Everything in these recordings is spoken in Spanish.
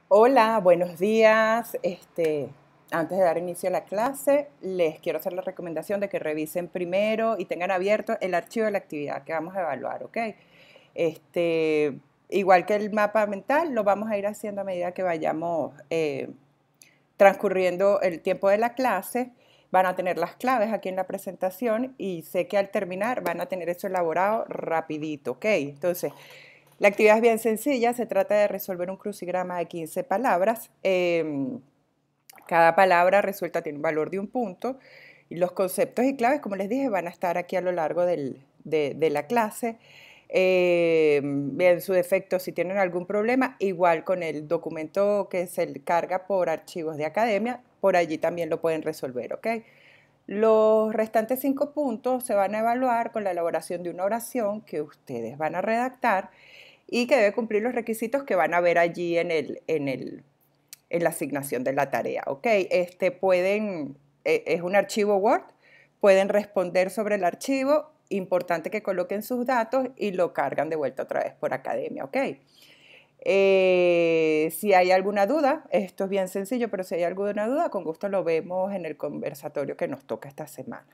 Hola, buenos días. Antes de dar inicio a la clase, les quiero hacer la recomendación de que revisen primero y tengan abierto el archivo de la actividad que vamos a evaluar, ¿ok? Este, Igual que el mapa mental, lo vamos a ir haciendo a medida que vayamos transcurriendo el tiempo de la clase. Van a tener las claves aquí en la presentación y sé que al terminar van a tener eso elaborado rapidito, ¿ok? Entonces, la actividad es bien sencilla, se trata de resolver un crucigrama de 15 palabras. Cada palabra resuelta tiene un valor de un punto y los conceptos y claves, como les dije, van a estar aquí a lo largo de la clase. En su defecto, si tienen algún problema, igual con el documento que se carga por archivos de academia, por allí también lo pueden resolver, ¿ok? Los restantes 5 puntos se van a evaluar con la elaboración de una oración que ustedes van a redactar y que debe cumplir los requisitos que van a ver allí en la asignación de la tarea. ¿Ok? Es un archivo Word, pueden responder sobre el archivo, importante que coloquen sus datos y lo cargan de vuelta otra vez por academia. ¿Ok? Si hay alguna duda, esto es bien sencillo, pero si hay alguna duda, con gusto lo vemos en el conversatorio que nos toca esta semana.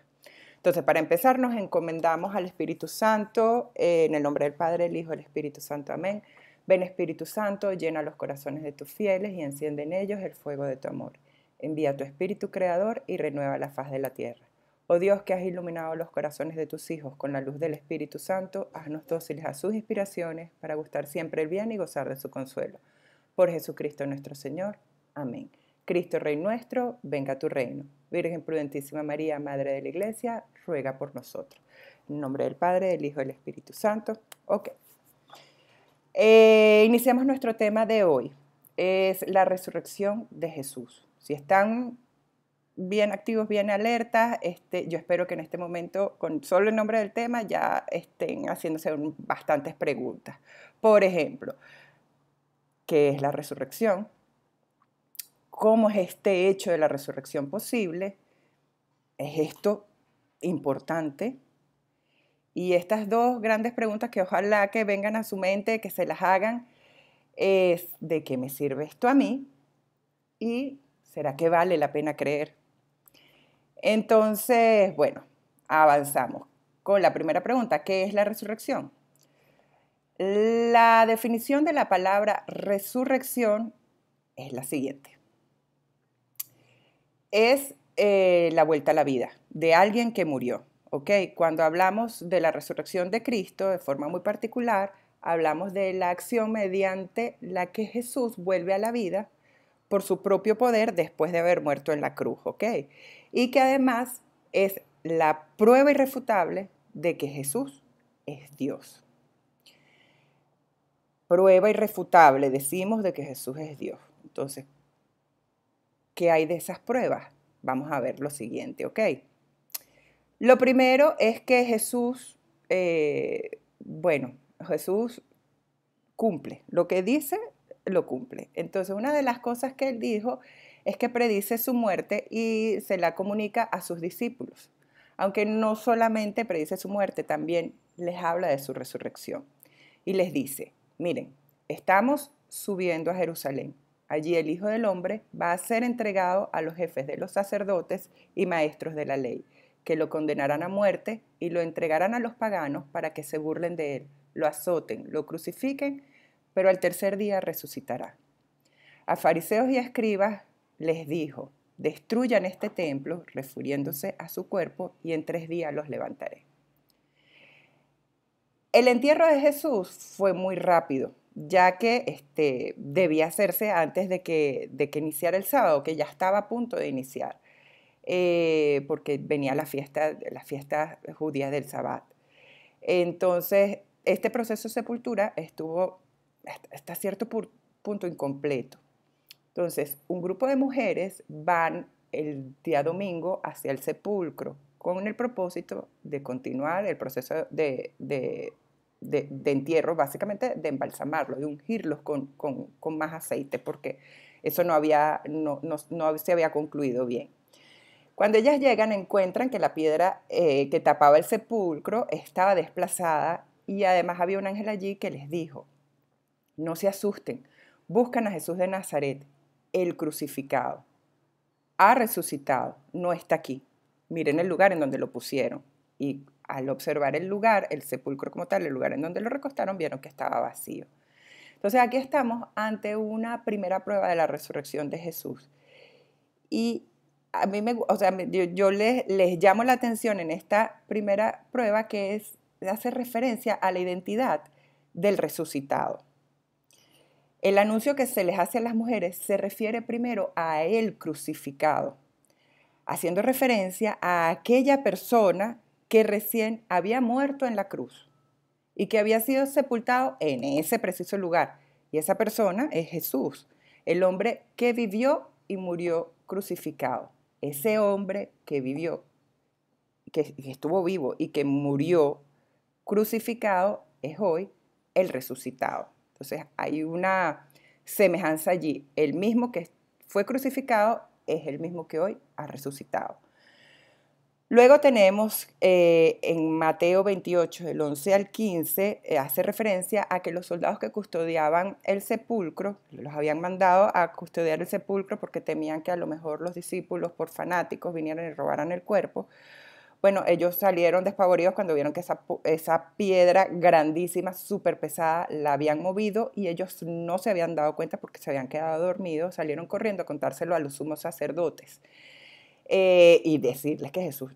Entonces, para empezar, nos encomendamos al Espíritu Santo, en el nombre del Padre, el Hijo y el Espíritu Santo. Amén. Ven Espíritu Santo, llena los corazones de tus fieles y enciende en ellos el fuego de tu amor. Envía tu Espíritu Creador y renueva la faz de la tierra. Oh Dios, que has iluminado los corazones de tus hijos con la luz del Espíritu Santo, haznos dóciles a sus inspiraciones para gustar siempre el bien y gozar de su consuelo. Por Jesucristo nuestro Señor. Amén. Cristo Rey nuestro, venga a tu reino. Virgen prudentísima María, Madre de la Iglesia, ruega por nosotros. En nombre del Padre, del Hijo y del Espíritu Santo. Ok. Iniciamos nuestro tema de hoy. Es la resurrección de Jesús. Si están bien activos, bien alertas, yo espero que en este momento, con solo el nombre del tema, ya estén haciéndose bastantes preguntas. Por ejemplo, ¿qué es la resurrección? ¿Cómo es este hecho de la resurrección posible? ¿Es esto importante? Y estas dos grandes preguntas que ojalá que vengan a su mente, que se las hagan, es ¿de qué me sirve esto a mí? ¿Y será que vale la pena creer? Entonces, bueno, avanzamos con la primera pregunta, ¿qué es la resurrección? La definición de la palabra resurrección es la siguiente. Es la vuelta a la vida de alguien que murió. ¿Ok? Cuando hablamos de la resurrección de Cristo de forma muy particular, hablamos de la acción mediante la que Jesús vuelve a la vida por su propio poder después de haber muerto en la cruz. ¿Ok? Y que además es la prueba irrefutable de que Jesús es Dios. Prueba irrefutable, decimos, de que Jesús es Dios. Entonces, ¿qué hay de esas pruebas? Vamos a ver lo siguiente, ¿ok? Lo primero es que Jesús, Jesús cumple. Lo que dice, lo cumple. Entonces, una de las cosas que él dijo es que predice su muerte y se la comunica a sus discípulos. Aunque no solamente predice su muerte, también les habla de su resurrección. Y les dice, miren, estamos subiendo a Jerusalén. Allí el Hijo del Hombre va a ser entregado a los jefes de los sacerdotes y maestros de la ley, que lo condenarán a muerte y lo entregarán a los paganos para que se burlen de él, lo azoten, lo crucifiquen, pero al tercer día resucitará. A fariseos y a escribas les dijo, destruyan este templo, refiriéndose a su cuerpo, y en 3 días los levantaré. El entierro de Jesús fue muy rápido, ya que debía hacerse antes de que iniciara el sábado, que ya estaba a punto de iniciar, porque venía la fiesta judía del Sabbat. Entonces, este proceso de sepultura estuvo hasta cierto punto incompleto. Entonces, un grupo de mujeres van el día domingo hacia el sepulcro con el propósito de continuar el proceso de entierro, básicamente de embalsamarlo, de ungirlos con más aceite, porque eso no se había concluido bien. Cuando ellas llegan, encuentran que la piedra que tapaba el sepulcro estaba desplazada y además había un ángel allí que les dijo, no se asusten, buscan a Jesús de Nazaret, el crucificado. Ha resucitado, no está aquí. Miren el lugar en donde lo pusieron. Y al observar el lugar, el sepulcro como tal, el lugar en donde lo recostaron, vieron que estaba vacío. Entonces aquí estamos ante una primera prueba de la resurrección de Jesús. Y a mí yo les llamo la atención en esta primera prueba que hace referencia a la identidad del resucitado. El anuncio que se les hace a las mujeres se refiere primero a el crucificado, haciendo referencia a aquella persona que recién había muerto en la cruz y que había sido sepultado en ese preciso lugar. Y esa persona es Jesús, el hombre que vivió y murió crucificado. Ese hombre que vivió, que estuvo vivo y que murió crucificado es hoy el resucitado. Entonces hay una semejanza allí. El mismo que fue crucificado es el mismo que hoy ha resucitado. Luego tenemos en Mateo 28, del 11 al 15, hace referencia a que los soldados que custodiaban el sepulcro, los habían mandado a custodiar el sepulcro porque temían que a lo mejor los discípulos, por fanáticos, vinieran y robaran el cuerpo. Bueno, ellos salieron despavoridos cuando vieron que esa piedra grandísima, súper pesada, la habían movido y ellos no se habían dado cuenta porque se habían quedado dormidos, salieron corriendo a contárselo a los sumos sacerdotes. Y decirles que Jesús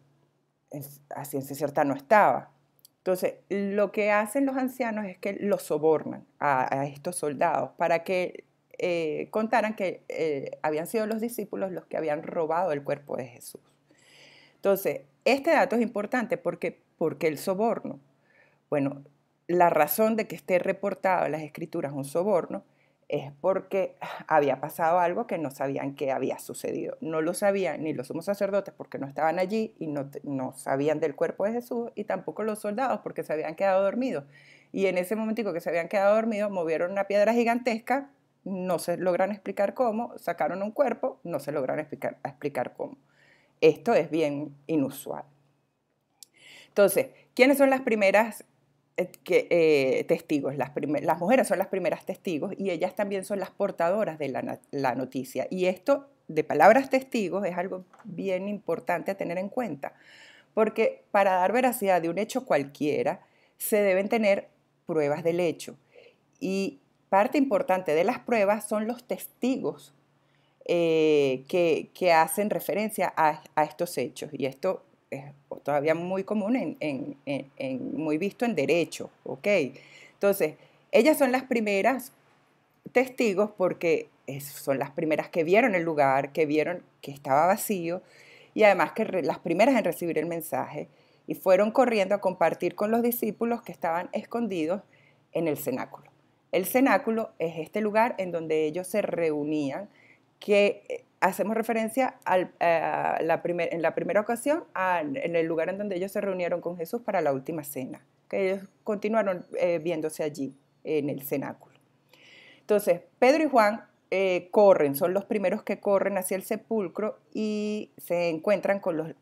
a ciencia cierta no estaba. Entonces, lo que hacen los ancianos es que los sobornan a estos soldados para que contaran que habían sido los discípulos los que habían robado el cuerpo de Jesús. Entonces, este dato es importante porque el soborno. Bueno, la razón de que esté reportado en las escrituras un soborno es porque había pasado algo que no sabían que había sucedido. No lo sabían ni los sumos sacerdotes porque no estaban allí y no sabían del cuerpo de Jesús, y tampoco los soldados porque se habían quedado dormidos. Y en ese momentico que se habían quedado dormidos, movieron una piedra gigantesca, no se logran explicar cómo, sacaron un cuerpo, no se logran explicar cómo. Esto es bien inusual. Entonces, ¿quiénes son las primeras testigos? Las mujeres son las primeras testigos y ellas también son las portadoras de la noticia. Y esto de palabras testigos es algo bien importante a tener en cuenta, porque para dar veracidad de un hecho cualquiera se deben tener pruebas del hecho. Y parte importante de las pruebas son los testigos que hacen referencia a estos hechos. Y esto es todavía muy común, muy visto en derecho, ¿ok? Entonces, ellas son las primeras testigos porque son las primeras que vieron el lugar, que vieron que estaba vacío y además que las primeras en recibir el mensaje y fueron corriendo a compartir con los discípulos que estaban escondidos en el cenáculo. El cenáculo es este lugar en donde ellos se reunían, que hacemos referencia en la primera ocasión en el lugar en donde ellos se reunieron con Jesús para la última cena, que ellos continuaron viéndose allí en el cenáculo. Entonces, Pedro y Juan son los primeros que corren hacia el sepulcro y se encuentran con los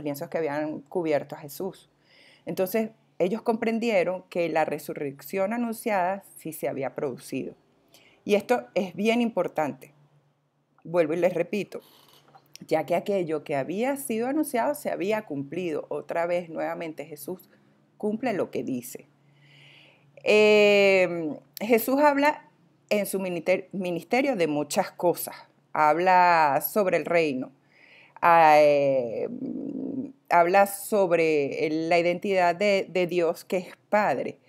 lienzos que habían cubierto a Jesús. Entonces, ellos comprendieron que la resurrección anunciada sí se había producido. Y esto es bien importante. Vuelvo y les repito, ya que aquello que había sido anunciado se había cumplido. Otra vez, nuevamente, Jesús cumple lo que dice. Jesús habla en su ministerio de muchas cosas. Habla sobre el reino, habla sobre la identidad de Dios, que es Padre.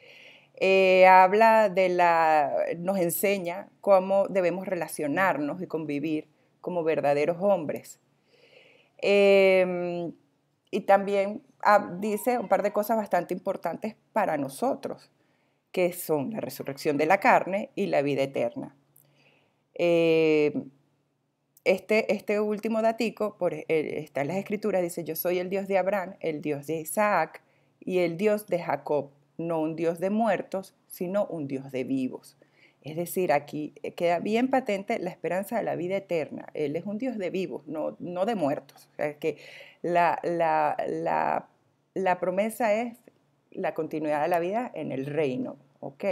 Nos enseña cómo debemos relacionarnos y convivir como verdaderos hombres. Y también dice un par de cosas bastante importantes para nosotros, que son la resurrección de la carne y la vida eterna. Este último datico está en las Escrituras, dice: yo soy el Dios de Abraham, el Dios de Isaac y el Dios de Jacob, no un Dios de muertos, sino un Dios de vivos. Es decir, aquí queda bien patente la esperanza de la vida eterna. Él es un Dios de vivos, no de muertos. O sea, que la promesa es la continuidad de la vida en el reino, ¿ok?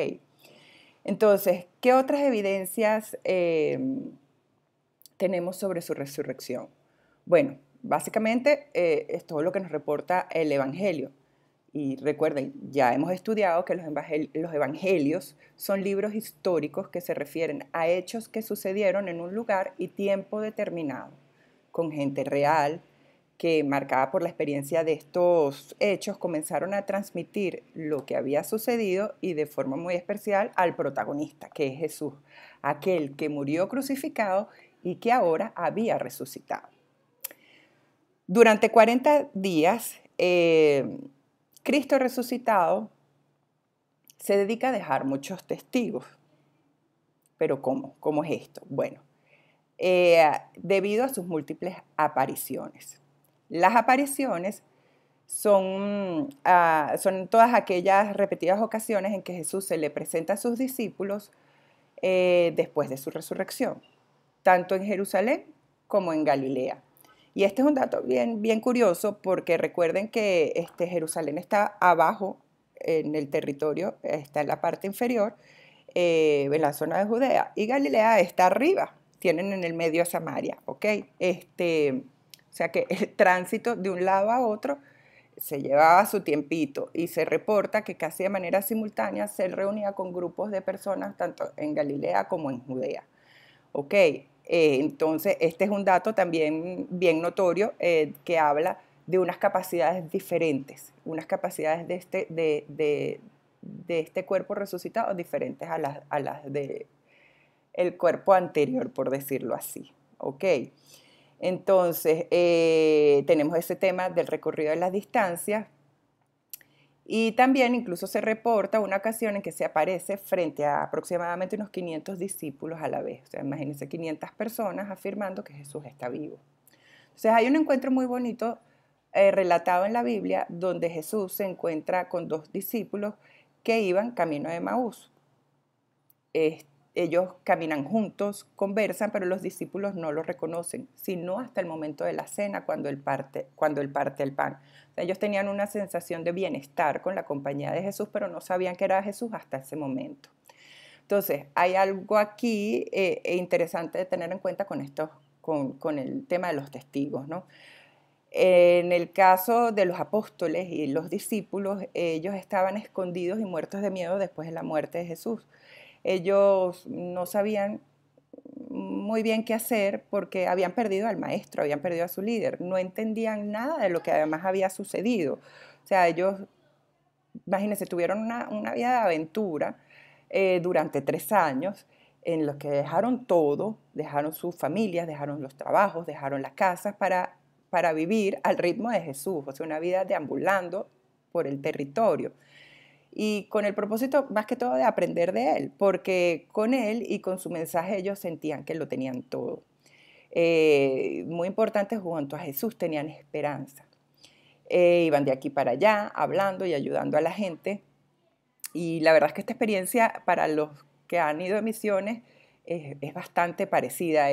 Entonces, ¿qué otras evidencias tenemos sobre su resurrección? Bueno, básicamente es todo lo que nos reporta el Evangelio. Y recuerden, ya hemos estudiado que los evangelios son libros históricos que se refieren a hechos que sucedieron en un lugar y tiempo determinado, con gente real, que marcada por la experiencia de estos hechos comenzaron a transmitir lo que había sucedido y de forma muy especial al protagonista, que es Jesús, aquel que murió crucificado y que ahora había resucitado. Durante 40 días, Cristo resucitado se dedica a dejar muchos testigos. ¿Pero cómo? ¿Cómo es esto? Bueno, debido a sus múltiples apariciones. Las apariciones son todas aquellas repetidas ocasiones en que Jesús se le presenta a sus discípulos después de su resurrección, tanto en Jerusalén como en Galilea. Y este es un dato bien curioso porque recuerden que Jerusalén está abajo en el territorio, está en la parte inferior, en la zona de Judea, y Galilea está arriba, tienen en el medio a Samaria, ¿ok? O sea que el tránsito de un lado a otro se llevaba su tiempito y se reporta que casi de manera simultánea se reunía con grupos de personas tanto en Galilea como en Judea. Ok, entonces este es un dato también bien notorio que habla de unas capacidades diferentes, unas capacidades de este cuerpo resucitado diferentes a las de el cuerpo anterior, por decirlo así. Ok, entonces tenemos ese tema del recorrido de las distancias. Y también incluso se reporta una ocasión en que se aparece frente a aproximadamente unos 500 discípulos a la vez. O sea, imagínense 500 personas afirmando que Jesús está vivo. Entonces hay un encuentro muy bonito relatado en la Biblia donde Jesús se encuentra con dos discípulos que iban camino de Emaús. Ellos caminan juntos, conversan, pero los discípulos no lo reconocen, sino hasta el momento de la cena, cuando él parte el pan. O sea, ellos tenían una sensación de bienestar con la compañía de Jesús, pero no sabían que era Jesús hasta ese momento. Entonces, hay algo aquí interesante de tener en cuenta con el tema de los testigos, ¿no? En el caso de los apóstoles y los discípulos, ellos estaban escondidos y muertos de miedo después de la muerte de Jesús. Ellos no sabían muy bien qué hacer porque habían perdido al maestro, habían perdido a su líder, no entendían nada de lo que además había sucedido. O sea, ellos, imagínense, tuvieron una vida de aventura durante 3 años en los que dejaron todo, dejaron sus familias, dejaron los trabajos, dejaron las casas para vivir al ritmo de Jesús, o sea, una vida deambulando por el territorio y con el propósito más que todo de aprender de él, porque con él y con su mensaje ellos sentían que lo tenían todo. Muy importante, junto a Jesús tenían esperanza. Iban de aquí para allá hablando y ayudando a la gente. Y la verdad es que esta experiencia para los que han ido a misiones es bastante parecida.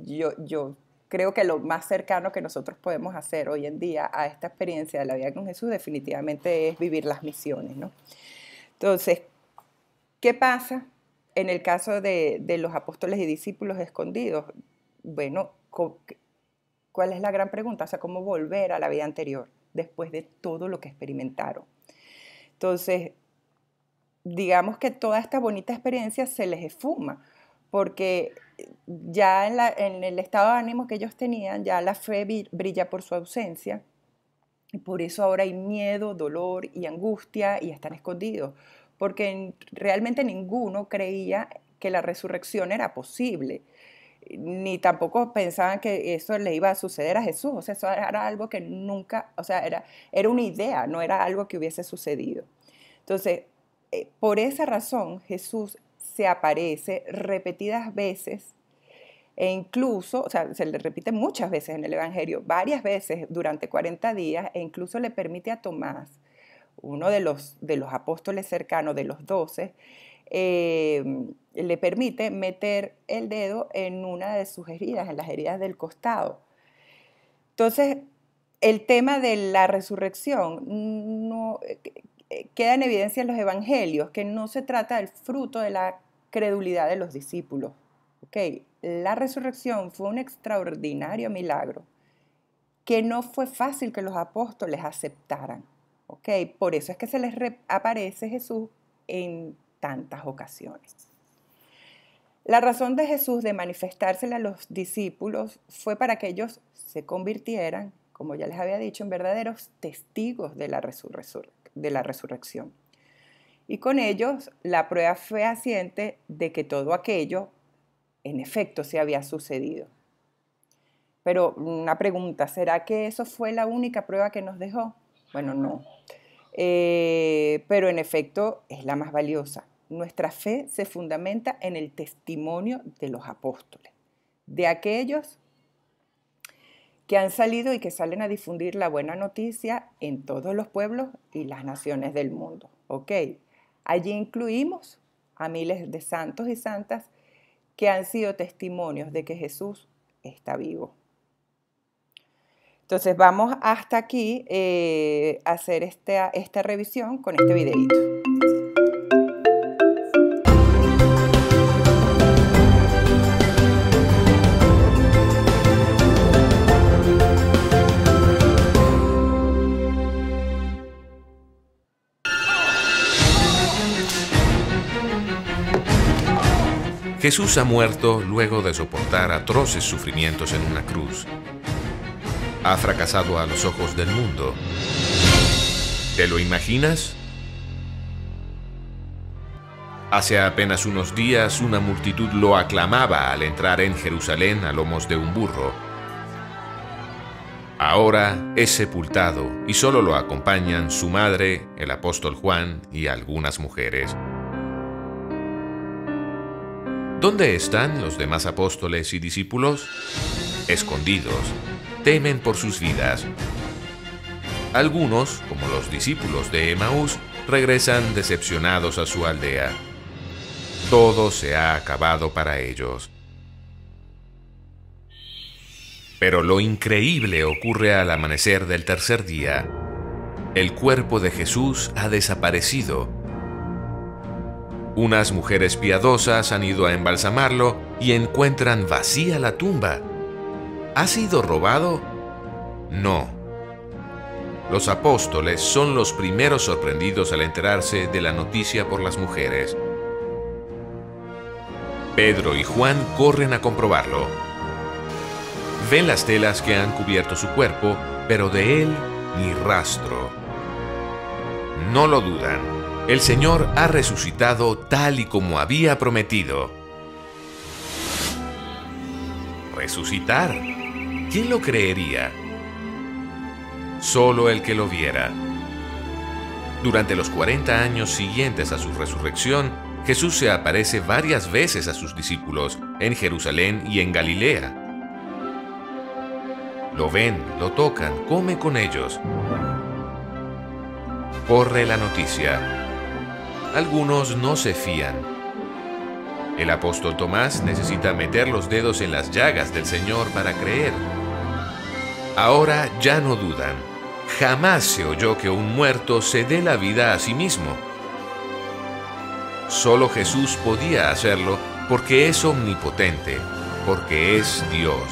Yo creo que lo más cercano que nosotros podemos hacer hoy en día a esta experiencia de la vida con Jesús definitivamente es vivir las misiones, ¿no? Entonces, ¿qué pasa en el caso de los apóstoles y discípulos escondidos? Bueno, ¿cuál es la gran pregunta? O sea, ¿cómo volver a la vida anterior después de todo lo que experimentaron? Entonces, digamos que toda esta bonita experiencia se les esfuma, porque ya en el estado de ánimo que ellos tenían, ya la fe brilla por su ausencia, y por eso ahora hay miedo, dolor y angustia y están escondidos, porque realmente ninguno creía que la resurrección era posible, ni tampoco pensaban que eso le iba a suceder a Jesús, o sea, eso era algo que nunca, o sea, era una idea, no era algo que hubiese sucedido. Entonces, por esa razón Jesús se aparece repetidas veces e incluso, o sea, se le repite muchas veces en el Evangelio, varias veces durante 40 días, e incluso le permite a Tomás, uno de los apóstoles cercanos, de los 12, le permite meter el dedo en una de sus heridas, en las heridas del costado. Entonces, el tema de la resurrección no, queda en evidencia en los evangelios que no se trata del fruto de la credulidad de los discípulos. ¿Okay? La resurrección fue un extraordinario milagro que no fue fácil que los apóstoles aceptaran. ¿Okay? Por eso es que se les aparece Jesús en tantas ocasiones. La razón de Jesús de manifestársele a los discípulos fue para que ellos se convirtieran, como ya les había dicho, en verdaderos testigos de la resurrección. Y con ellos la prueba fehaciente de que todo aquello, en efecto, se había sucedido. Pero una pregunta, ¿será que eso fue la única prueba que nos dejó? Bueno, no. Pero en efecto es la más valiosa. Nuestra fe se fundamenta en el testimonio de los apóstoles, de aquellos que han salido y que salen a difundir la buena noticia en todos los pueblos y las naciones del mundo. ¿Ok? Allí incluimos a miles de santos y santas que han sido testimonios de que Jesús está vivo. Entonces vamos hasta aquí a hacer esta revisión con este videito. Jesús ha muerto luego de soportar atroces sufrimientos en una cruz. Ha fracasado a los ojos del mundo. ¿Te lo imaginas? Hace apenas unos días una multitud lo aclamaba al entrar en Jerusalén a lomos de un burro. Ahora es sepultado y solo lo acompañan su madre, el apóstol Juan y algunas mujeres. ¿Dónde están los demás apóstoles y discípulos? Escondidos, temen por sus vidas. Algunos, como los discípulos de Emaús, regresan decepcionados a su aldea. Todo se ha acabado para ellos. Pero lo increíble ocurre al amanecer del tercer día. El cuerpo de Jesús ha desaparecido. Unas mujeres piadosas han ido a embalsamarlo y encuentran vacía la tumba. ¿Ha sido robado? No. Los apóstoles son los primeros sorprendidos al enterarse de la noticia por las mujeres. Pedro y Juan corren a comprobarlo. Ven las telas que han cubierto su cuerpo, pero de él ni rastro. No lo dudan. El Señor ha resucitado tal y como había prometido. ¿Resucitar? ¿Quién lo creería? Solo el que lo viera. Durante los 40 años siguientes a su resurrección, Jesús se aparece varias veces a sus discípulos en Jerusalén y en Galilea. Lo ven, lo tocan, come con ellos. Corre la noticia. Algunos no se fían. El apóstol Tomás necesita meter los dedos en las llagas del Señor para creer. Ahora ya no dudan. Jamás se oyó que un muerto se dé la vida a sí mismo. Solo Jesús podía hacerlo porque es omnipotente, porque es Dios.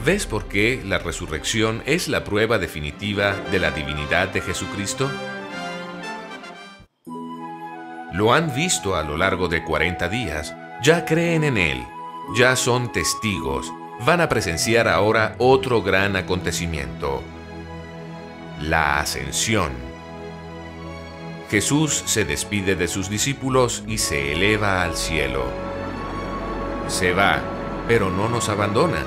¿Ves por qué la resurrección es la prueba definitiva de la divinidad de Jesucristo? Lo han visto a lo largo de 40 días, ya creen en Él, ya son testigos, van a presenciar ahora otro gran acontecimiento: la ascensión. Jesús se despide de sus discípulos y se eleva al cielo. Se va, pero no nos abandona.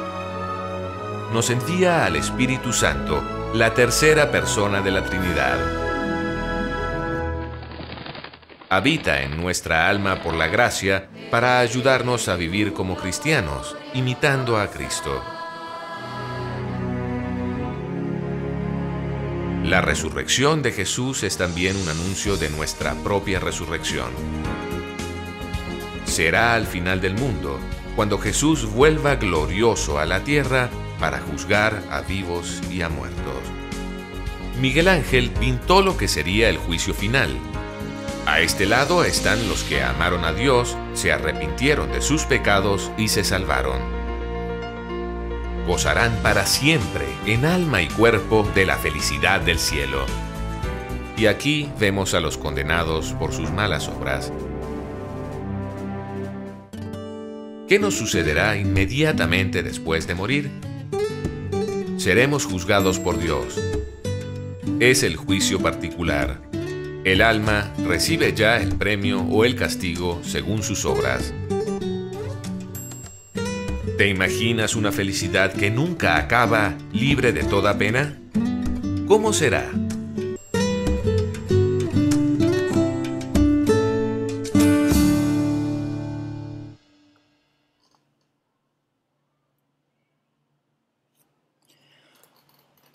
Nos envía al Espíritu Santo, la tercera persona de la Trinidad. Habita en nuestra alma por la gracia para ayudarnos a vivir como cristianos, imitando a Cristo. La resurrección de Jesús es también un anuncio de nuestra propia resurrección. Será al final del mundo, cuando Jesús vuelva glorioso a la tierra para juzgar a vivos y a muertos. Miguel Ángel pintó lo que sería el juicio final. A este lado están los que amaron a Dios, se arrepintieron de sus pecados y se salvaron. Gozarán para siempre, en alma y cuerpo, de la felicidad del cielo. Y aquí vemos a los condenados por sus malas obras. ¿Qué nos sucederá inmediatamente después de morir? Seremos juzgados por Dios. Es el juicio particular. El alma recibe ya el premio o el castigo según sus obras. ¿Te imaginas una felicidad que nunca acaba, libre de toda pena? ¿Cómo será?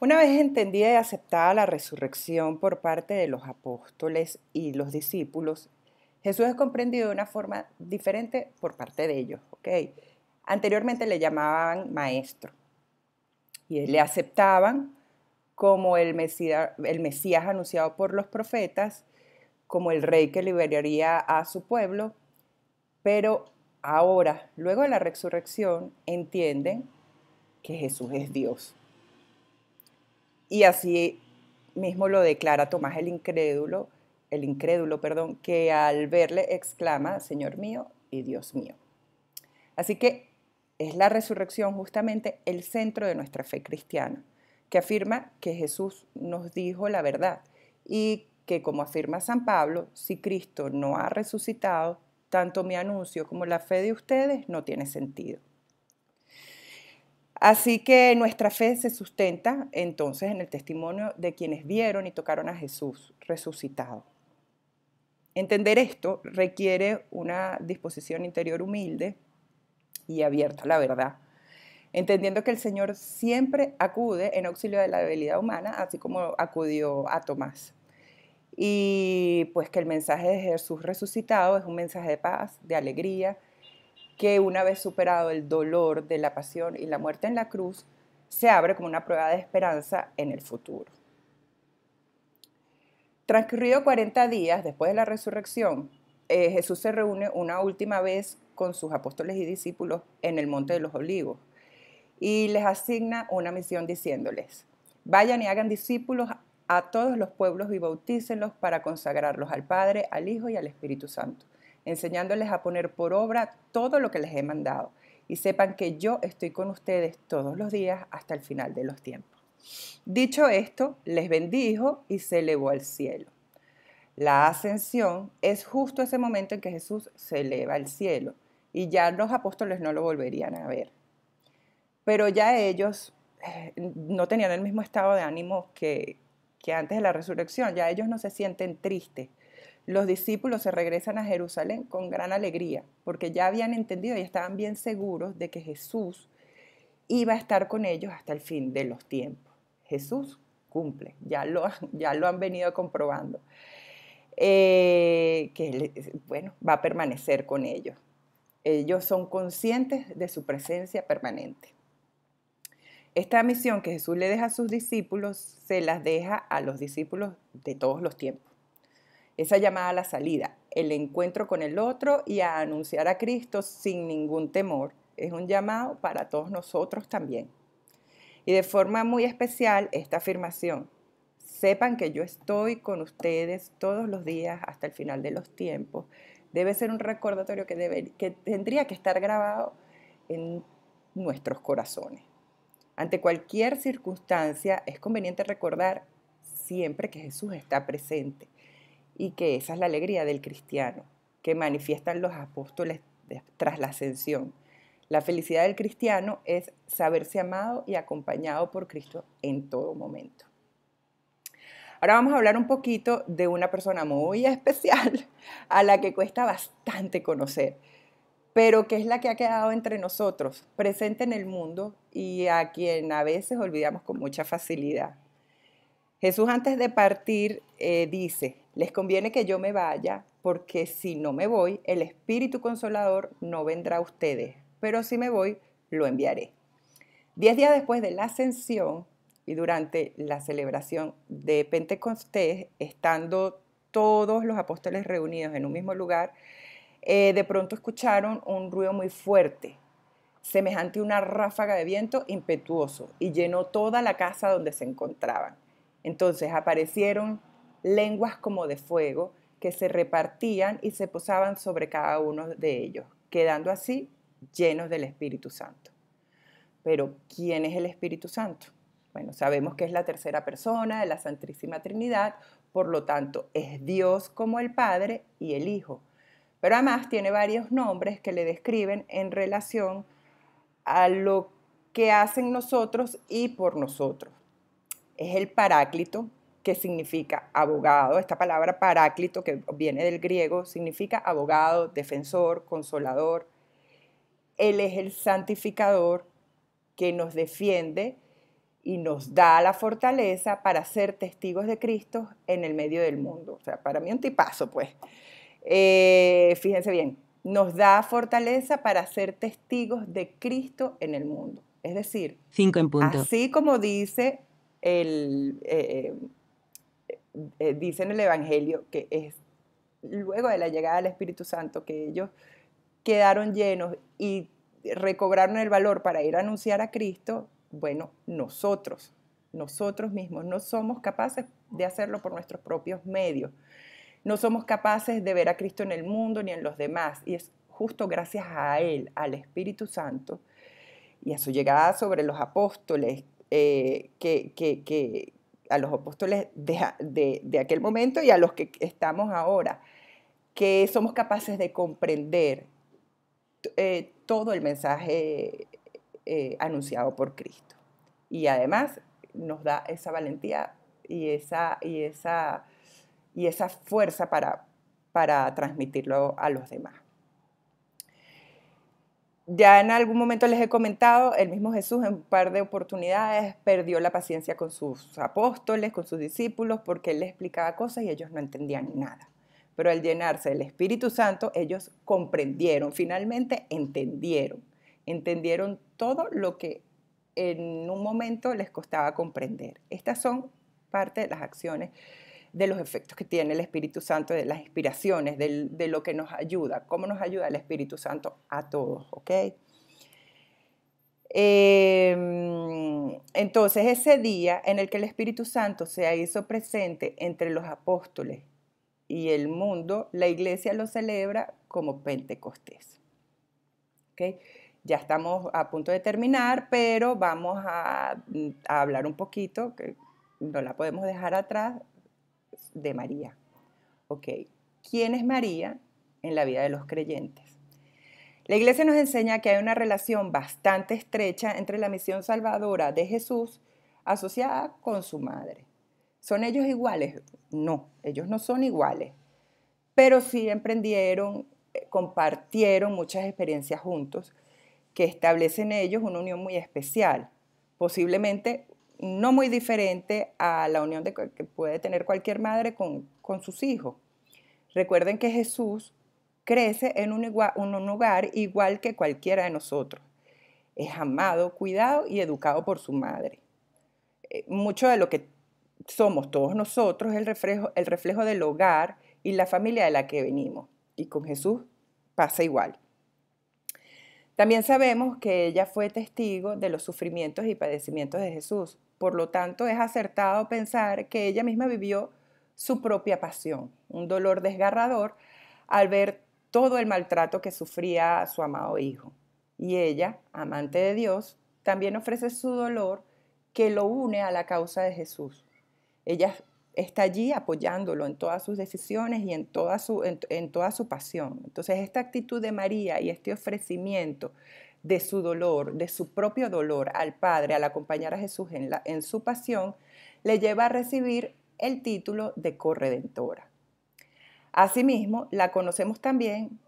Una vez entendida y aceptada la resurrección por parte de los apóstoles y los discípulos, Jesús es comprendido de una forma diferente por parte de ellos. ¿Ok? Anteriormente le llamaban maestro y le aceptaban como el Mesías anunciado por los profetas, como el rey que liberaría a su pueblo, pero ahora, luego de la resurrección, entienden que Jesús es Dios. Y así mismo lo declara Tomás el incrédulo, que al verle exclama, Señor mío y Dios mío. Así que es la resurrección justamente el centro de nuestra fe cristiana, que afirma que Jesús nos dijo la verdad y que, como afirma San Pablo, si Cristo no ha resucitado, tanto mi anuncio como la fe de ustedes no tiene sentido. Así que nuestra fe se sustenta entonces en el testimonio de quienes vieron y tocaron a Jesús resucitado. Entender esto requiere una disposición interior humilde y abierta a la verdad, entendiendo que el Señor siempre acude en auxilio de la debilidad humana, así como acudió a Tomás. Y pues que el mensaje de Jesús resucitado es un mensaje de paz, de alegría, que una vez superado el dolor de la pasión y la muerte en la cruz, se abre como una prueba de esperanza en el futuro. Transcurrido 40 días después de la resurrección, Jesús se reúne una última vez con sus apóstoles y discípulos en el Monte de los Olivos y les asigna una misión diciéndoles: vayan y hagan discípulos a todos los pueblos y bautícenlos para consagrarlos al Padre, al Hijo y al Espíritu Santo, enseñándoles a poner por obra todo lo que les he mandado, y sepan que yo estoy con ustedes todos los días hasta el final de los tiempos. Dicho esto, les bendijo y se elevó al cielo. La ascensión es justo ese momento en que Jesús se eleva al cielo, y ya los apóstoles no lo volverían a ver. Pero ya ellos no tenían el mismo estado de ánimo que antes de la resurrección, ya ellos no se sienten tristes. Los discípulos se regresan a Jerusalén con gran alegría, porque ya habían entendido y estaban bien seguros de que Jesús iba a estar con ellos hasta el fin de los tiempos. Jesús cumple, ya lo han venido comprobando, va a permanecer con ellos. Ellos son conscientes de su presencia permanente. Esta misión que Jesús le deja a sus discípulos, se las deja a los discípulos de todos los tiempos. Esa llamada a la salida, el encuentro con el otro y a anunciar a Cristo sin ningún temor, es un llamado para todos nosotros también. Y de forma muy especial esta afirmación: sepan que yo estoy con ustedes todos los días hasta el final de los tiempos, debe ser un recordatorio que tendría que estar grabado en nuestros corazones. Ante cualquier circunstancia es conveniente recordar siempre que Jesús está presente y que esa es la alegría del cristiano, que manifiestan los apóstoles tras la ascensión. La felicidad del cristiano es saberse amado y acompañado por Cristo en todo momento. Ahora vamos a hablar un poquito de una persona muy especial a la que cuesta bastante conocer, pero que es la que ha quedado entre nosotros, presente en el mundo y a quien a veces olvidamos con mucha facilidad. Jesús, antes de partir, dice: les conviene que yo me vaya, porque si no me voy, el Espíritu Consolador no vendrá a ustedes, pero si me voy, lo enviaré. 10 días después de la ascensión, Y durante la celebración de Pentecostés, estando todos los apóstoles reunidos en un mismo lugar, de pronto escucharon un ruido muy fuerte, semejante a una ráfaga de viento impetuoso, y llenó toda la casa donde se encontraban. Entonces aparecieron lenguas como de fuego que se repartían y se posaban sobre cada uno de ellos, quedando así llenos del Espíritu Santo. Pero, ¿quién es el Espíritu Santo? Bueno, sabemos que es la tercera persona de la Santísima Trinidad, por lo tanto, es Dios como el Padre y el Hijo. Pero además tiene varios nombres que le describen en relación a lo que hacen nosotros y por nosotros. Es el Paráclito, que significa abogado. Esta palabra Paráclito, que viene del griego, significa abogado, defensor, consolador. Él es el santificador, que nos defiende y nos da la fortaleza para ser testigos de Cristo en el medio del mundo. O sea, para mí un tipazo, pues. Fíjense bien, nos da fortaleza para ser testigos de Cristo en el mundo. Es decir, 5 en punto. Así como dice dice en el Evangelio, que es luego de la llegada del Espíritu Santo que ellos quedaron llenos y recobraron el valor para ir a anunciar a Cristo. Bueno, nosotros mismos no somos capaces de hacerlo por nuestros propios medios. No somos capaces de ver a Cristo en el mundo ni en los demás. Y es justo gracias a Él, al Espíritu Santo, y a su llegada sobre los apóstoles, a los apóstoles de aquel momento y a los que estamos ahora, que somos capaces de comprender todo el mensaje anunciado por Cristo. Y además nos da esa valentía y esa fuerza para transmitirlo a los demás. Ya en algún momento les he comentado, el mismo Jesús en un par de oportunidades perdió la paciencia con sus apóstoles, con sus discípulos, porque Él les explicaba cosas y ellos no entendían nada. Pero al llenarse del Espíritu Santo, ellos comprendieron, finalmente entendieron todo lo que en un momento les costaba comprender. Estas son parte de las acciones, de los efectos que tiene el Espíritu Santo, de las inspiraciones, de lo que nos ayuda, cómo nos ayuda el Espíritu Santo a todos, ¿ok? Entonces, ese día en el que el Espíritu Santo se hizo presente entre los apóstoles y el mundo, la iglesia lo celebra como Pentecostés, ¿ok? Ya estamos a punto de terminar, pero vamos a hablar un poquito, que no la podemos dejar atrás, de María. Ok, ¿quién es María en la vida de los creyentes? La iglesia nos enseña que hay una relación bastante estrecha entre la misión salvadora de Jesús asociada con su madre. ¿Son ellos iguales? No, ellos no son iguales, pero sí emprendieron, compartieron muchas experiencias juntos que establecen ellos una unión muy especial, posiblemente no muy diferente a la unión que puede tener cualquier madre con sus hijos. Recuerden que Jesús crece en un hogar igual que cualquiera de nosotros. Es amado, cuidado y educado por su madre. Mucho de lo que somos todos nosotros es el reflejo del hogar y la familia de la que venimos. Y con Jesús pasa igual. También sabemos que ella fue testigo de los sufrimientos y padecimientos de Jesús. Por lo tanto, es acertado pensar que ella misma vivió su propia pasión, un dolor desgarrador al ver todo el maltrato que sufría su amado hijo. Y ella, amante de Dios, también ofrece su dolor que lo une a la causa de Jesús. Ella está allí apoyándolo en todas sus decisiones y en toda su pasión. Entonces, esta actitud de María y este ofrecimiento de su dolor, de su propio dolor al Padre, al acompañar a Jesús en su pasión, le lleva a recibir el título de corredentora. Asimismo, la conocemos también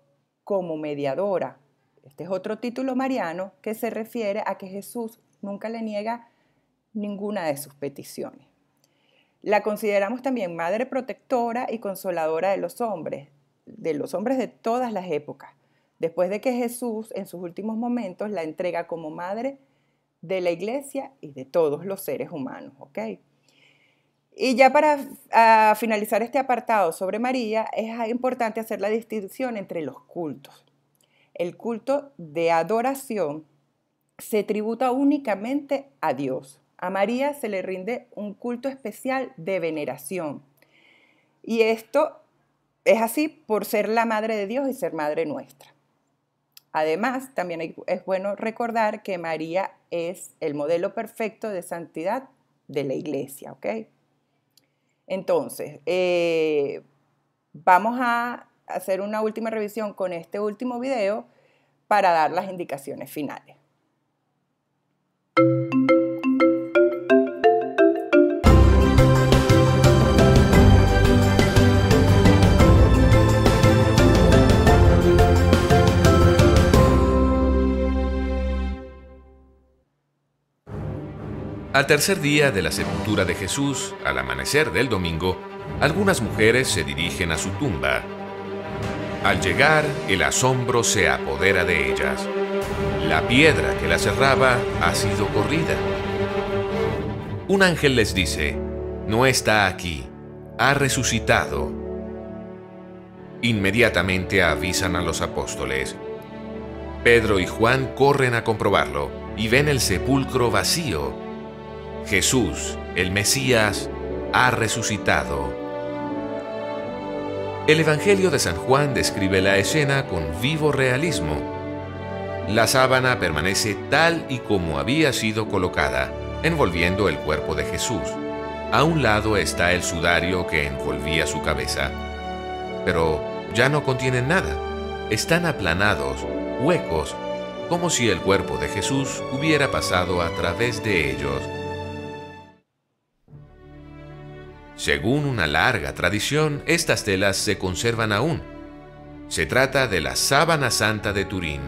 como mediadora. Este es otro título mariano que se refiere a que Jesús nunca le niega ninguna de sus peticiones. La consideramos también madre protectora y consoladora de los hombres de todas las épocas. Después de que Jesús en sus últimos momentos la entrega como madre de la iglesia y de todos los seres humanos, ¿ok? Y ya para finalizar este apartado sobre María, es importante hacer la distinción entre los cultos. El culto de adoración se tributa únicamente a Dios. A María se le rinde un culto especial de veneración. Y esto es así por ser la madre de Dios y ser madre nuestra. Además, también es bueno recordar que María es el modelo perfecto de santidad de la iglesia, ¿ok? Entonces, vamos a hacer una última revisión con este último video para dar las indicaciones finales. Al tercer día de la sepultura de Jesús, al amanecer del domingo, algunas mujeres se dirigen a su tumba. Al llegar, el asombro se apodera de ellas. La piedra que la cerraba ha sido corrida. Un ángel les dice: "No está aquí, ha resucitado". Inmediatamente avisan a los apóstoles. Pedro y Juan corren a comprobarlo y ven el sepulcro vacío. Jesús, el Mesías, ha resucitado. El Evangelio de San Juan describe la escena con vivo realismo. La sábana permanece tal y como había sido colocada, envolviendo el cuerpo de Jesús. A un lado está el sudario que envolvía su cabeza. Pero ya no contienen nada. Están aplanados, huecos, como si el cuerpo de Jesús hubiera pasado a través de ellos. Según una larga tradición, estas telas se conservan aún. Se trata de la Sábana Santa de Turín.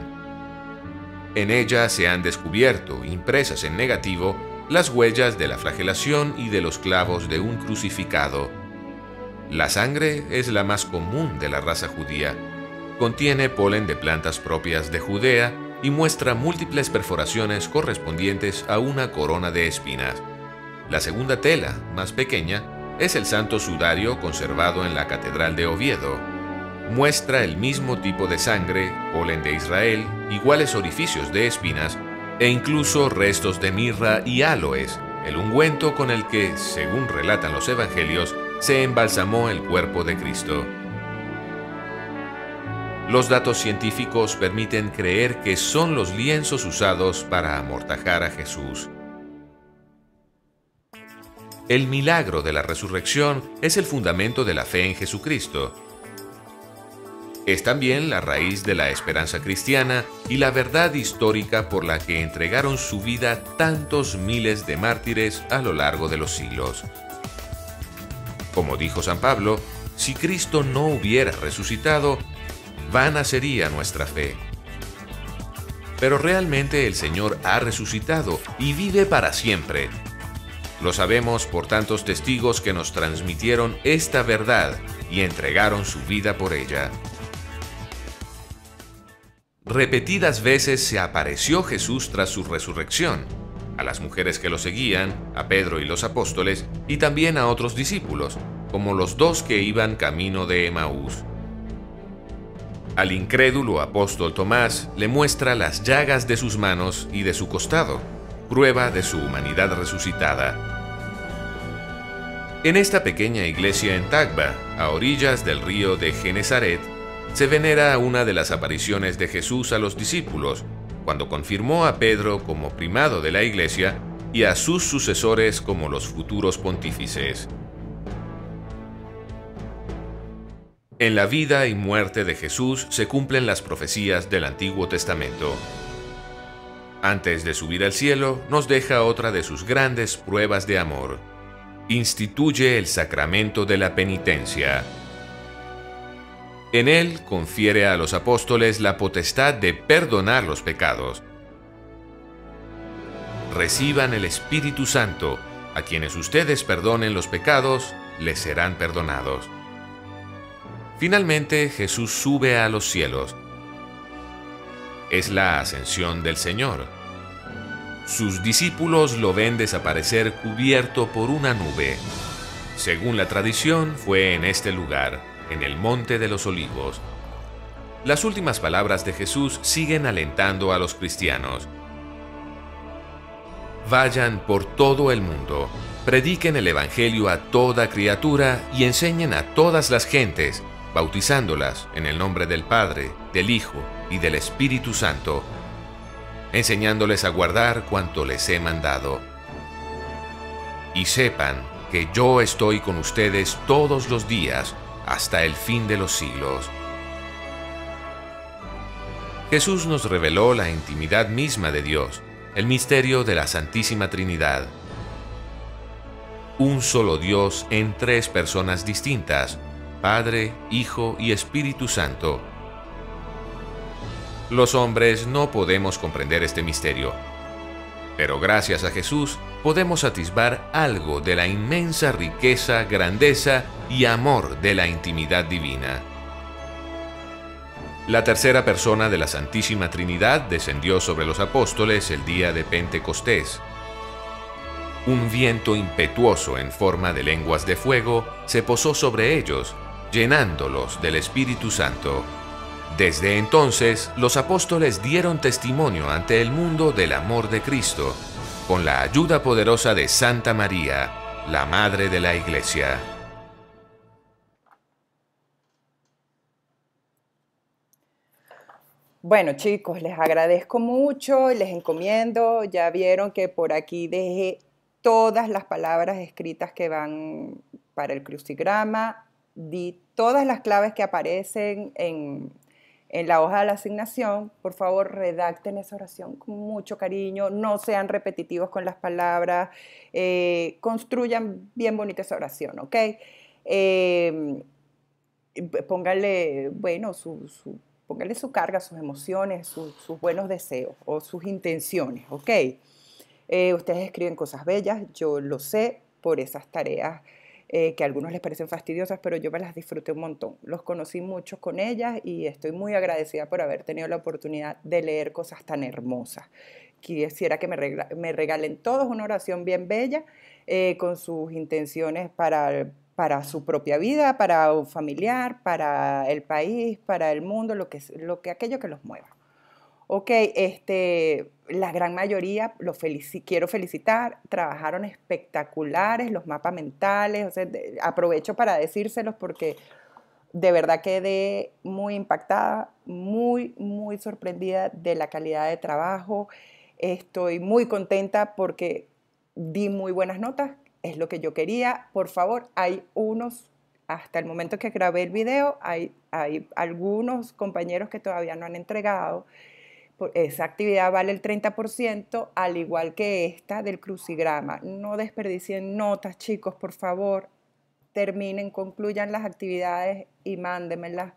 En ella se han descubierto, impresas en negativo, las huellas de la flagelación y de los clavos de un crucificado. La sangre es la más común de la raza judía. Contiene polen de plantas propias de Judea y muestra múltiples perforaciones correspondientes a una corona de espinas. La segunda tela, más pequeña, es el Santo Sudario conservado en la Catedral de Oviedo. Muestra el mismo tipo de sangre, polen de Israel, iguales orificios de espinas e incluso restos de mirra y áloes, el ungüento con el que, según relatan los evangelios, se embalsamó el cuerpo de Cristo. Los datos científicos permiten creer que son los lienzos usados para amortajar a Jesús. El milagro de la resurrección es el fundamento de la fe en Jesucristo. Es también la raíz de la esperanza cristiana y la verdad histórica por la que entregaron su vida tantos miles de mártires a lo largo de los siglos. Como dijo San Pablo, si Cristo no hubiera resucitado, vana sería nuestra fe. Pero realmente el Señor ha resucitado y vive para siempre. Lo sabemos por tantos testigos que nos transmitieron esta verdad y entregaron su vida por ella. Repetidas veces se apareció Jesús tras su resurrección, a las mujeres que lo seguían, a Pedro y los apóstoles, y también a otros discípulos, como los dos que iban camino de Emaús. Al incrédulo apóstol Tomás le muestra las llagas de sus manos y de su costado, prueba de su humanidad resucitada. En esta pequeña iglesia en Tagba, a orillas del río de Genesaret, se venera una de las apariciones de Jesús a los discípulos, cuando confirmó a Pedro como primado de la iglesia y a sus sucesores como los futuros pontífices. En la vida y muerte de Jesús se cumplen las profecías del Antiguo Testamento. Antes de subir al cielo, nos deja otra de sus grandes pruebas de amor. Instituye el sacramento de la penitencia. En él confiere a los apóstoles la potestad de perdonar los pecados. Reciban el Espíritu Santo. A quienes ustedes perdonen los pecados, les serán perdonados. Finalmente, Jesús sube a los cielos. Es la ascensión del Señor. Sus discípulos lo ven desaparecer cubierto por una nube. Según la tradición, fue en este lugar, en el Monte de los Olivos. Las últimas palabras de Jesús siguen alentando a los cristianos. Vayan por todo el mundo, prediquen el Evangelio a toda criatura y enseñen a todas las gentes, bautizándolas en el nombre del Padre, del Hijo y del Espíritu Santo, enseñándoles a guardar cuanto les he mandado. Y sepan que yo estoy con ustedes todos los días hasta el fin de los siglos. Jesús nos reveló la intimidad misma de Dios, el misterio de la Santísima Trinidad. Un solo Dios en tres personas distintas, Padre, Hijo y Espíritu Santo. Los hombres no podemos comprender este misterio, pero gracias a Jesús podemos atisbar algo de la inmensa riqueza, grandeza y amor de la intimidad divina. La tercera persona de la Santísima Trinidad descendió sobre los apóstoles el día de Pentecostés. Un viento impetuoso en forma de lenguas de fuego se posó sobre ellos, llenándolos del Espíritu Santo. Desde entonces, los apóstoles dieron testimonio ante el mundo del amor de Cristo, con la ayuda poderosa de Santa María, la Madre de la Iglesia. Bueno, chicos, les agradezco mucho y les encomiendo. Ya vieron que por aquí dejé todas las palabras escritas que van para el crucigrama. Di todas las claves que aparecen en la hoja de la asignación. Por favor, redacten esa oración con mucho cariño. No sean repetitivos con las palabras. Construyan bien bonita esa oración, ¿ok? Pónganle, bueno, póngale su carga, sus emociones, sus buenos deseos o sus intenciones, ¿ok? Ustedes escriben cosas bellas, yo lo sé por esas tareas que a algunos les parecen fastidiosas, pero yo me las disfruté un montón. Los conocí mucho con ellas y estoy muy agradecida por haber tenido la oportunidad de leer cosas tan hermosas. Quisiera que me regalen todos una oración bien bella con sus intenciones para su propia vida, para un familiar, para el país, para el mundo, aquello que los mueva. Ok, la gran mayoría, quiero felicitar, trabajaron espectaculares los mapas mentales, o sea, aprovecho para decírselos porque de verdad quedé muy impactada, muy, muy sorprendida de la calidad de trabajo. Estoy muy contenta porque di muy buenas notas, es lo que yo quería. Por favor, hasta el momento que grabé el video, hay algunos compañeros que todavía no han entregado. Esa actividad vale el 30%, al igual que esta del crucigrama. No desperdicien notas, chicos, por favor. Terminen, concluyan las actividades y mándenmelas.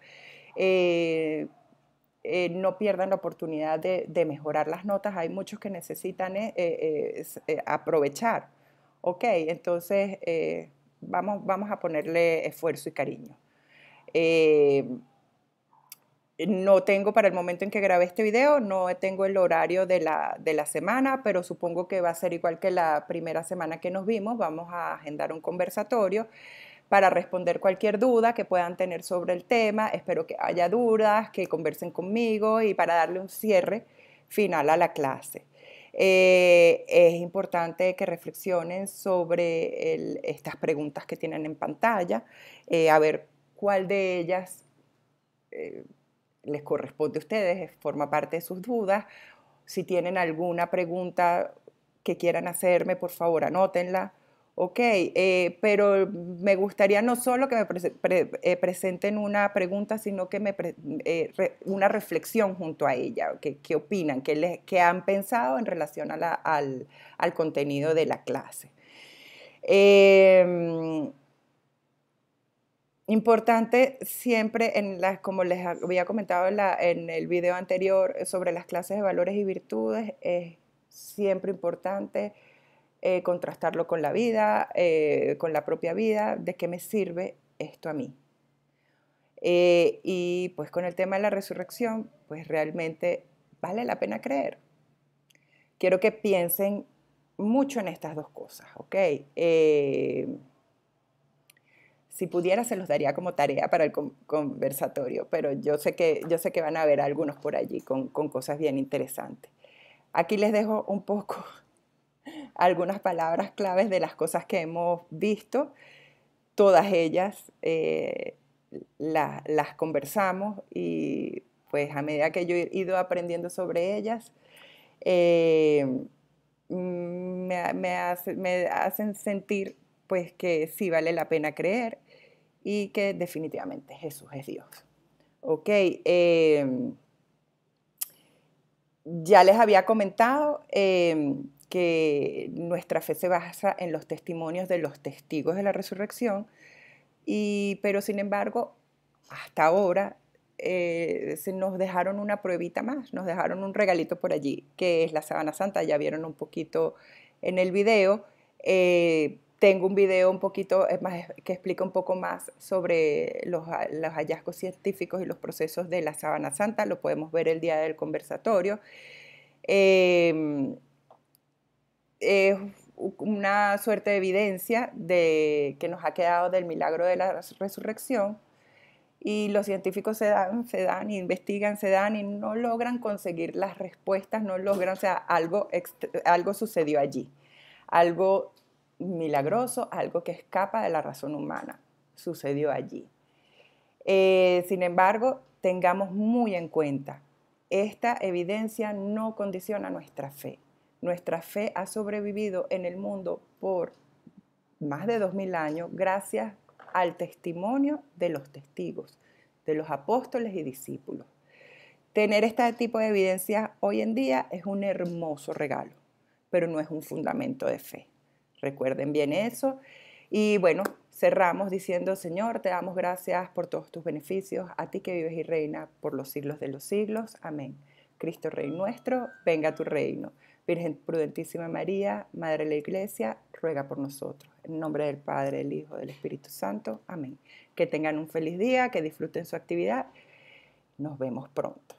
No pierdan la oportunidad de mejorar las notas. Hay muchos que necesitan aprovechar. Ok, entonces vamos a ponerle esfuerzo y cariño. No tengo para el momento en que grabé este video, no tengo el horario de la semana, pero supongo que va a ser igual que la primera semana que nos vimos. Vamos a agendar un conversatorio para responder cualquier duda que puedan tener sobre el tema. Espero que haya dudas, que conversen conmigo y para darle un cierre final a la clase. Es importante que reflexionen sobre estas preguntas que tienen en pantalla, a ver cuál de ellas les corresponde a ustedes, forma parte de sus dudas. Si tienen alguna pregunta que quieran hacerme, por favor, anótenla. Ok, pero me gustaría no solo que me presenten una pregunta, sino que una reflexión junto a ella. ¿Qué opinan? ¿Qué han pensado en relación al contenido de la clase? Importante siempre, como les había comentado en el video anterior sobre las clases de valores y virtudes, es siempre importante contrastarlo con la vida, con la propia vida, de qué me sirve esto a mí. Y pues con el tema de la resurrección, pues realmente vale la pena creer. quiero que piensen mucho en estas dos cosas, ¿ok? Si pudiera, se los daría como tarea para el conversatorio, pero yo sé que van a haber algunos por allí con cosas bien interesantes. Aquí les dejo un poco algunas palabras claves de las cosas que hemos visto. Todas ellas las conversamos y pues a medida que yo he ido aprendiendo sobre ellas, eh, me hacen sentir pues que sí vale la pena creer y que definitivamente Jesús es Dios. Ok, ya les había comentado que nuestra fe se basa en los testimonios de los testigos de la resurrección, pero sin embargo, hasta ahora se nos dejaron una pruebita más, nos dejaron un regalito por allí, que es la Sábana Santa. Ya vieron un poquito en el video. Tengo un video un poquito más que explica un poco más sobre los hallazgos científicos y los procesos de la Sábana Santa. Lo podemos ver el día del conversatorio. Es una suerte de evidencia que nos ha quedado del milagro de la resurrección, y los científicos investigan, se dan y no logran conseguir las respuestas, no logran, o sea, algo sucedió allí, algo milagroso, algo que escapa de la razón humana, sucedió allí. Sin embargo, tengamos muy en cuenta, esta evidencia no condiciona nuestra fe. Nuestra fe ha sobrevivido en el mundo por más de 2000 años gracias al testimonio de los testigos, de los apóstoles y discípulos. Tener este tipo de evidencia hoy en día es un hermoso regalo, pero no es un fundamento de fe. Recuerden bien eso. Y bueno, cerramos diciendo: Señor, te damos gracias por todos tus beneficios, a ti que vives y reinas por los siglos de los siglos. Amén. Cristo Rey nuestro, venga a tu reino. Virgen prudentísima María, Madre de la Iglesia, ruega por nosotros. En nombre del Padre, del Hijo, del Espíritu Santo. Amén. Que tengan un feliz día, que disfruten su actividad. Nos vemos pronto.